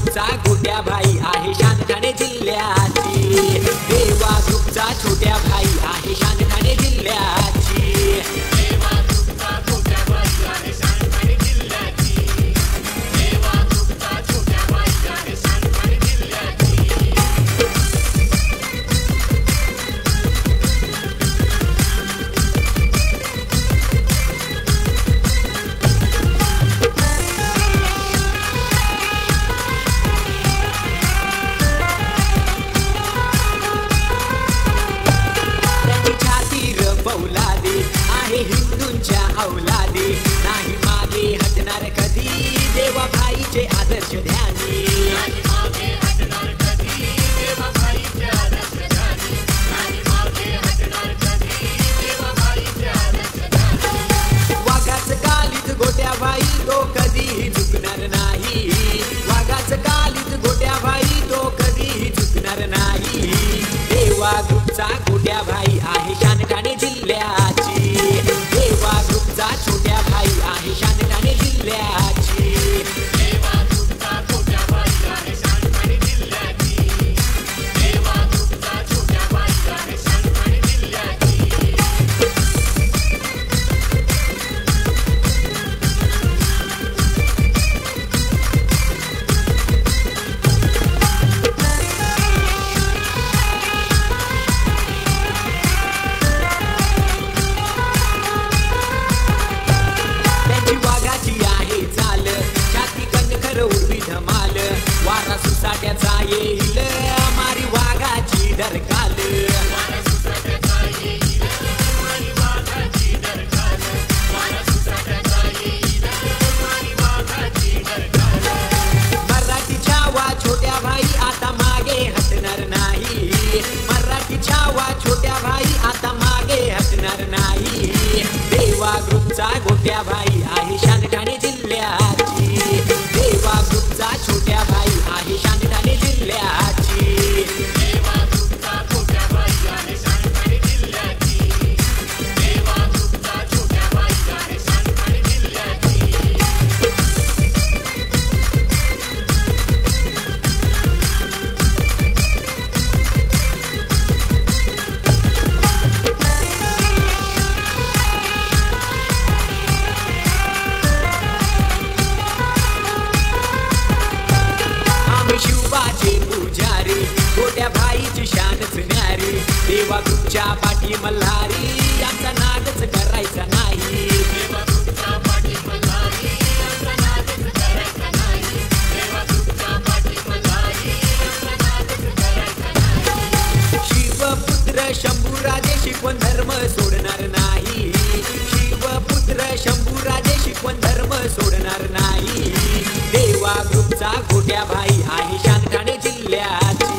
ग्रुपचा गोट्या भाई आहे शान ठाणे जिल्ह्याची। देवा ग्रुपचा छोट्या भाई आहे शान ठाणे जिल्ह्याची। देवा ग्रुपचा छोट्या भाई आहे शान ठाणे जिल्ह्याची। देवा ग्रुपचा छोट्या भाई आहे शान ठाणे जिल्ह्याची। हिंदूंच्या औलादी नाही मागे हटणार कधी देवा भाईचे आदर्श ध्यानी। नाही मागे हटणार कधी देवा भाईचे आदर्श ध्यानी। नाही मागे हटणार कधी देवा भाईचे आदर्श ध्यानी। वाघाचं कालीत गोट्या भाई तो कधीही झुकणार नाही। वाघाचं कालीत गोट्या भाई तो कधीही झुकणार नाही। देवा ग्रुपचा गोट्या भाई आहे शान ठाणे जिल्ह्याची। देवा ग्रुपचा छोट्या भाई आहे शान ठाणे जिल्ह्याची। देवा ग्रुपचा छोट्या भाई आहे शान ठाणे जिल्ह्याची। देवा ग्रुपचा छोट्या भाई आहे शान ठाणे जिल्ह्याची। वारा सुसाट्याचा येईल मारी वाघाची डरकाल। वारा सुसाट्याचा येईल मारी वाघाची डरकाल। वारा सुसाट्याचा येईल मारी वाघाची डरकाल। मराठी छावा छोट्या भाई आता मागे हटणार नाही। मराठी छावा छोट्या भाई आता मागे हटणार नाही। देवा ग्रुपचा गोट्या भाई आहे शान ठाणे जिल्ह्याची। देवा ग्रुपचा छोट्या भाई आहे शान ठाणे जिल्ह्याची। देवा ग्रुपचा छोट्या भाई आहे शान ठाणे जिल्ह्याची। देवा ग्रुपचा छोट्या भाई आहे शान ठाणे जिल्ह्याची। शिवाचे पुजारी गोट्या भाईची शानच न्यारी। देवा ग्रुपच्या पाठी मल्हारी आमचा नादच करायचा नाही। देवा ग्रुपच्या पाठी मल्हारी आमचा नादच करायचा नाही। देवा ग्रुपच्या पाठी मल्हारी आमचा नादच करायचा नाही। शिवपुत्र शंभूराजे शिकवण धर्म सोडणार नाही। शिवपुत्र शंभूराजे शिकवण धर्म सोडणार नाही। देवा ग्रुपचा गोट्या भाई आहे शान ठाणे जिल्ह्याची।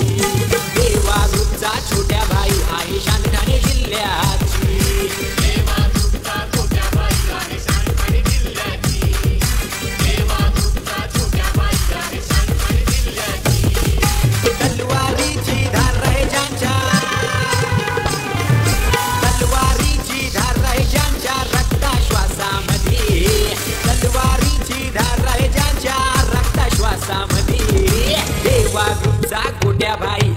देवा ग्रुपचा छोट्या भाई आहे शान ठाणे जिल्ह्याची। देवा ग्रुपचा छोट्या भाई आहे शान ठाणे जिल्ह्याची। देवा ग्रुपचा छोट्या भाई आहे शान ठाणे जिल्ह्याची। तलवारीची धार रहे ज्यांच्या तलवारीची धार रहे ज्यांच्या रक्ताश्वासामध्ये। तलवारीची धार रहे ज्यांच्या रक्ताश्वासामध्ये। देवा ग्रुपचा गोट्या भाई